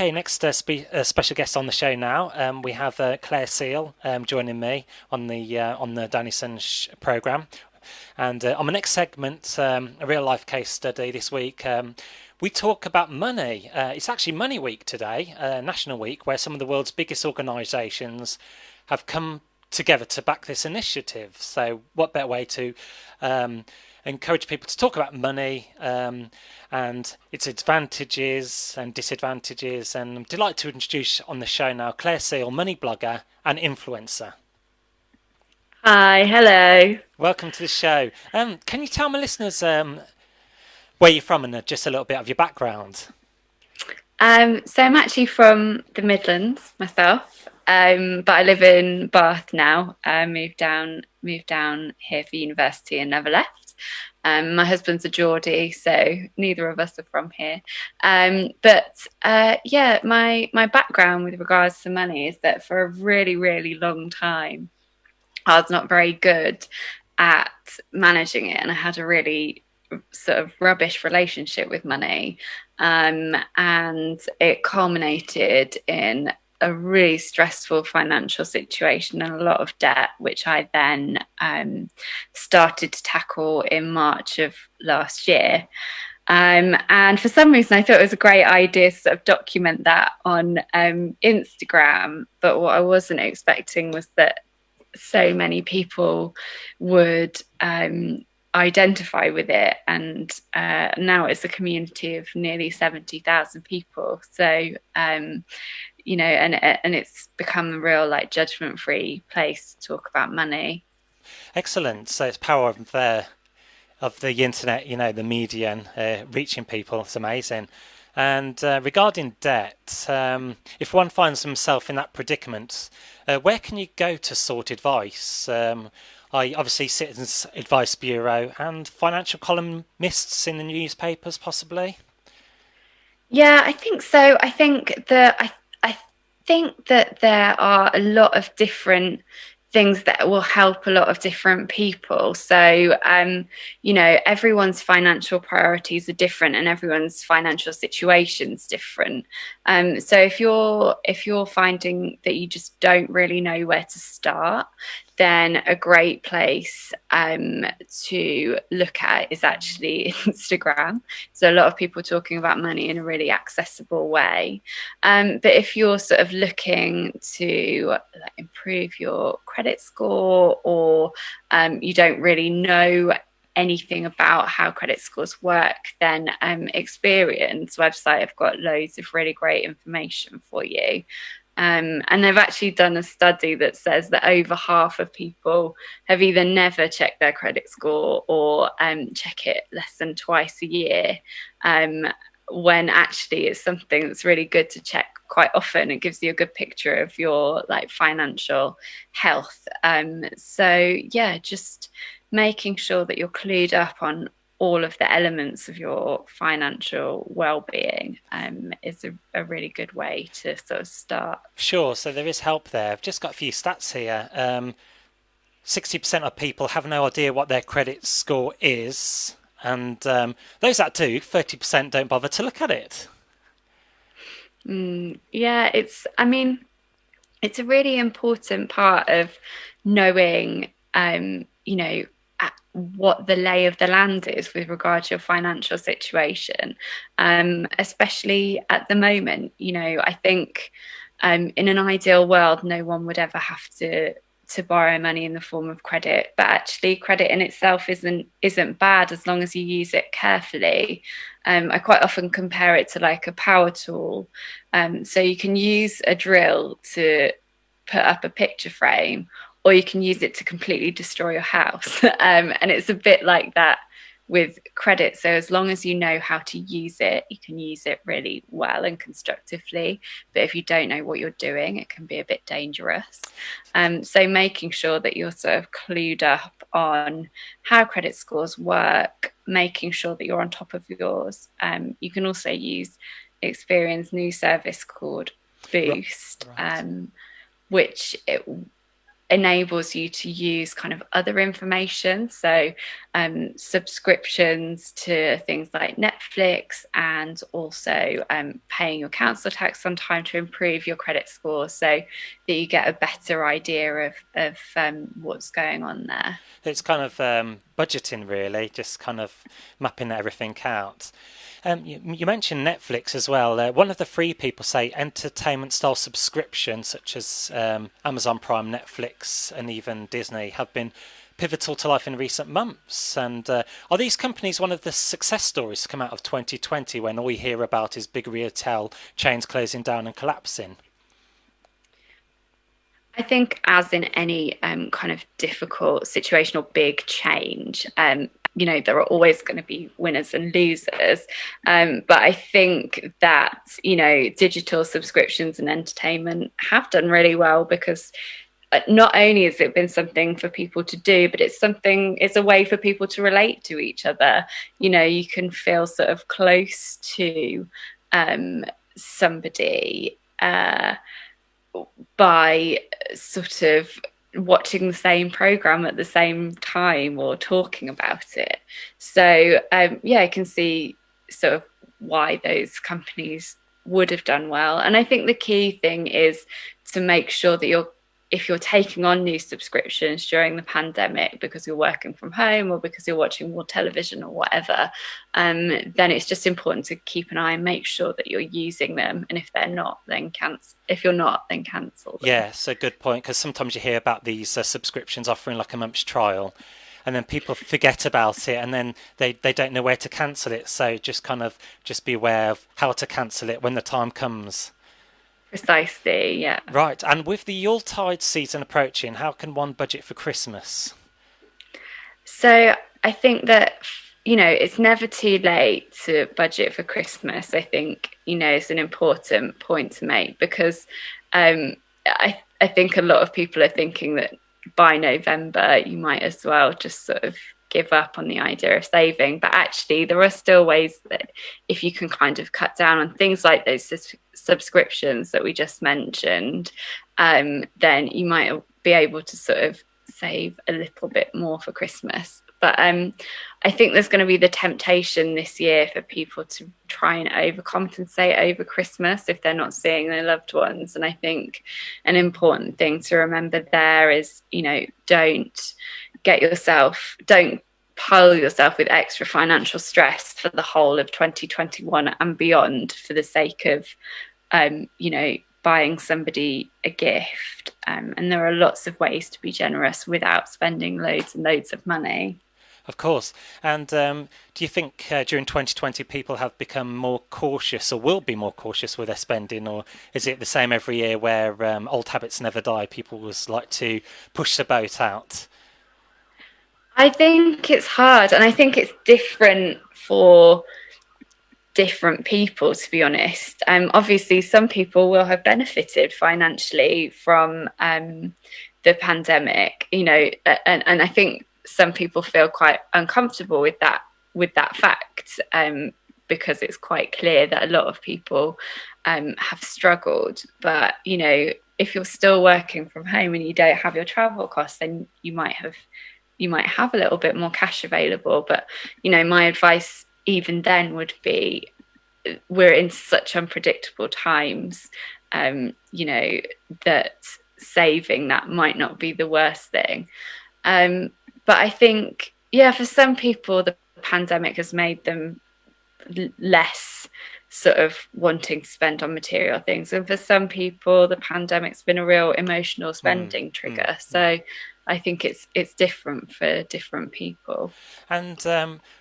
Okay, next special guest on the show now. We have Clare Seal joining me on the Danny Sun program, and on the next segment, a real life case study this week. We talk about money. It's actually Money Week today, National Week, where some of the world's biggest organisations have come together to back this initiative. So, what better way to encourage people to talk about money and its advantages and disadvantages? And I'm delighted to introduce on the show now Clare Seal, money blogger and influencer. Hi, hello. Welcome to the show. Can you tell my listeners where you're from and just a little bit of your background? So I'm actually from the Midlands myself, but I live in Bath now. I moved down here for university and never left. My husband's a Geordie, so neither of us are from here. Yeah, my background with regards to money is that for a really, really long time, I was not very good at managing it, and I had a really sort of rubbish relationship with money. And it culminated in a really stressful financial situation and a lot of debt, which I then started to tackle in March of last year. And for some reason, I thought it was a great idea to sort of document that on Instagram. But what I wasn't expecting was that so many people would identify with it, and now it's a community of nearly 70,000 people. So and it's become a real like judgment-free place to talk about money. Excellent. So it's power of the internet, the media and reaching people. It's amazing. And regarding debt, if one finds himself in that predicament, where can you go to sort advice? I obviously Citizens Advice Bureau and financial columnists in the newspapers, possibly. Yeah, I think so. I think that there are a lot of different things that will help a lot of different people. So everyone's financial priorities are different and everyone's financial situation's different. So if you're finding that you just don't really know where to start, then a great place to look at is actually Instagram. So a lot of people talking about money in a really accessible way. But if you're sort of looking to like, improve your credit score, or you don't really know anything about how credit scores work, then Experian's website have got loads of really great information for you. And they've actually done a study that says that over half of people have either never checked their credit score or check it less than twice a year, when actually it's something that's really good to check quite often. It gives you a good picture of your like financial health. So yeah, just making sure that you're clued up on all of the elements of your financial well-being is a really good way to sort of start. Sure, so there is help there. I've just got a few stats here. 60% of people have no idea what their credit score is, and those that do, 30% don't bother to look at it. Yeah, I mean, it's a really important part of knowing, what the lay of the land is with regard to your financial situation, especially at the moment. I think in an ideal world, no one would ever have to borrow money in the form of credit, but actually credit in itself isn't bad as long as you use it carefully. I quite often compare it to like a power tool. So you can use a drill to put up a picture frame, or you can use it to completely destroy your house. And it's a bit like that with credit. So as long as you know how to use it, you can use it really well and constructively. But if you don't know what you're doing, it can be a bit dangerous. So making sure that you're sort of clued up on how credit scores work, making sure that you're on top of yours. You can also use Experian's new service called Boost, Right. which enables you to use kind of other information. So subscriptions to things like Netflix, and also paying your council tax on time to improve your credit score, so that you get a better idea of what's going on there. It's kind of budgeting, really, just kind of mapping everything out. You mentioned Netflix as well. One of the free people say entertainment style subscriptions such as Amazon Prime, Netflix, and even Disney have been pivotal to life in recent months. And are these companies one of the success stories to come out of 2020 when all you hear about is big retail chains closing down and collapsing? I think, as in any kind of difficult situation or big change, there are always going to be winners and losers. But I think that, digital subscriptions and entertainment have done really well, because not only has it been something for people to do, but it's a way for people to relate to each other. You can feel sort of close to somebody by sort of watching the same program at the same time or talking about it. So I can see sort of why those companies would have done well. And I think the key thing is to make sure that if you're taking on new subscriptions during the pandemic because you're working from home or because you're watching more television or whatever, then it's just important to keep an eye and make sure that you're using them. And if they're not, then cancel. If you're not, then cancel them. Yes, a good point, because sometimes you hear about these subscriptions offering like a month's trial, and then people forget about it, and then they don't know where to cancel it. So just be aware of how to cancel it when the time comes. Precisely, yeah. Right, and with the Yuletide season approaching, how can one budget for Christmas? So I think that, it's never too late to budget for Christmas. I think, it's an important point to make, because I think a lot of people are thinking that by November you might as well just sort of give up on the idea of saving. But actually, there are still ways that if you can kind of cut down on things like those subscriptions that we just mentioned, then you might be able to sort of save a little bit more for Christmas. But I think there's going to be the temptation this year for people to try and overcompensate over Christmas if they're not seeing their loved ones. And I think an important thing to remember there is, don't pile yourself with extra financial stress for the whole of 2021 and beyond for the sake of, buying somebody a gift. And there are lots of ways to be generous without spending loads and loads of money. Of course. And do you think during 2020 people have become more cautious or will be more cautious with their spending, or is it the same every year where old habits never die? People always like to push the boat out. I think it's hard, and I think it's different for different people, to be honest. Obviously, some people will have benefited financially from the pandemic, and I think some people feel quite uncomfortable with that fact, because it's quite clear that a lot of people have struggled. But if you're still working from home and you don't have your travel costs, then you might have a little bit more cash available. But my advice even then would be, we're in such unpredictable times, that saving that might not be the worst thing. But I think, for some people, the pandemic has made them less sort of wanting to spend on material things. And for some people, the pandemic's been a real emotional spending trigger. So I think it's different for different people. And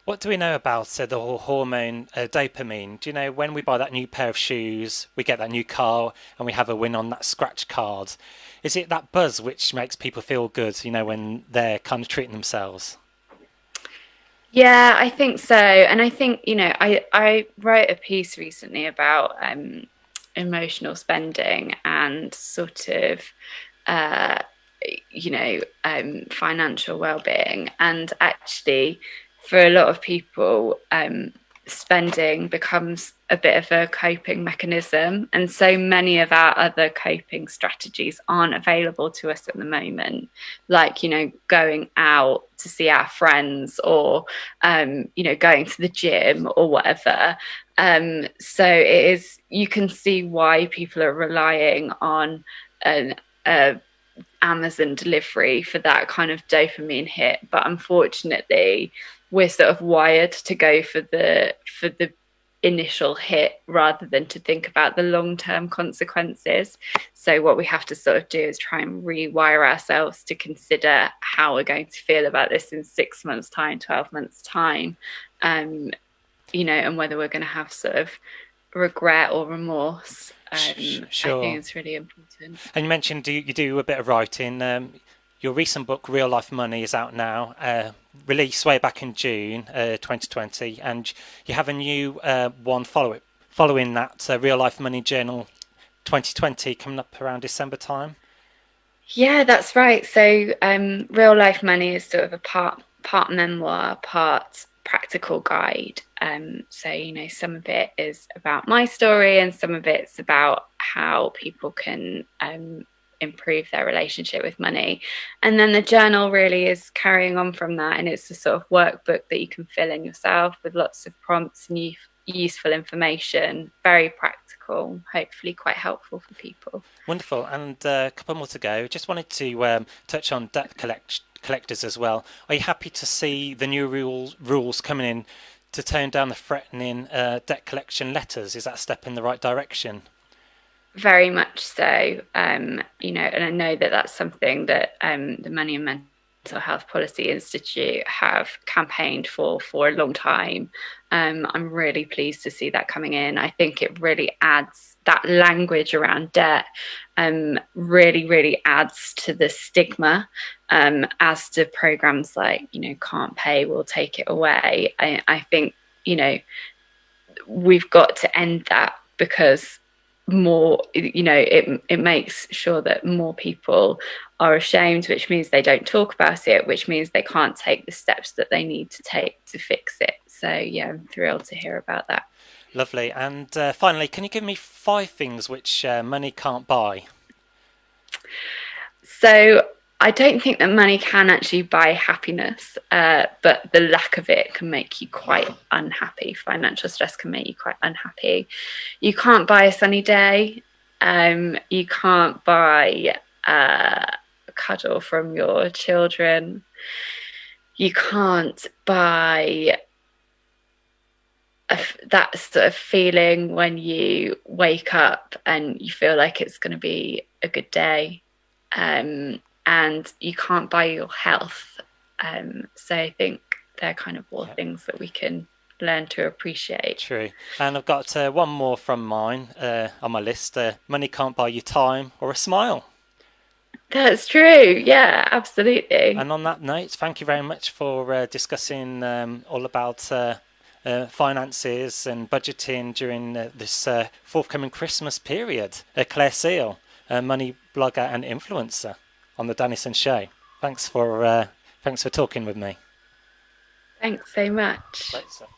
what do we know about the whole hormone dopamine? Do you know when we buy that new pair of shoes, we get that new car, and we have a win on that scratch card? Is it that buzz which makes people feel good, when they're kind of treating themselves? Yeah, I think so. And I think, I wrote a piece recently about emotional spending and sort of, financial well-being. And actually, for a lot of people, spending becomes a bit of a coping mechanism, and so many of our other coping strategies aren't available to us at the moment, like going out to see our friends, or going to the gym or whatever. So it is, you can see why people are relying on an Amazon delivery for that kind of dopamine hit. But unfortunately, we're sort of wired to go for the initial hit rather than to think about the long-term consequences. So what we have to sort of do is try and rewire ourselves to consider how we're going to feel about this in 6 months time, 12 months time, and whether we're going to have sort of regret or remorse. I think Sure. it's really important. And you mentioned you do a bit of writing. Your recent book, Real Life Money, is out now, released way back in June 2020, and you have a new one following that, Real Life Money Journal 2020, coming up around December time. Yeah, that's right. So, Real Life Money is sort of a part memoir, part practical guide. So some of it is about my story, and some of it's about how people can improve their relationship with money. And then the journal really is carrying on from that, and it's a sort of workbook that you can fill in yourself with lots of prompts and useful information, very practical, hopefully quite helpful for people. Wonderful. And a couple more to go. Just wanted to touch on collectors as well. Are you happy to see the new rules coming in to tone down the threatening debt collection letters? Is that a step in the right direction? Very much so. And I know that that's something that the Money and Mental Health Policy Institute have campaigned for a long time. I'm really pleased to see that coming in. I think it really adds that language around debt, really adds to the stigma, as to programs like, can't pay, we'll take it away. I think, we've got to end that, because more, it makes sure that more people are ashamed, which means they don't talk about it, which means they can't take the steps that they need to take to fix it. So yeah, I'm thrilled to hear about that. Lovely. And finally, can you give me 5 things which money can't buy? So I don't think that money can actually buy happiness, but the lack of it can make you quite unhappy. Financial stress can make you quite unhappy. You can't buy a sunny day. You can't buy a cuddle from your children. You can't buy that sort of feeling when you wake up and you feel like it's going to be a good day. And you can't buy your health. So I think they're kind of all Yeah, things that we can learn to appreciate. true. And I've got one more from mine on my list. Money can't buy you time or a smile. That's true. Yeah, absolutely. And on that note, thank you very much for discussing all about finances and budgeting during this forthcoming Christmas period. Claire Seal, a money blogger and influencer on the Dennison Show. Thanks for talking with me. Thanks so much. Great stuff.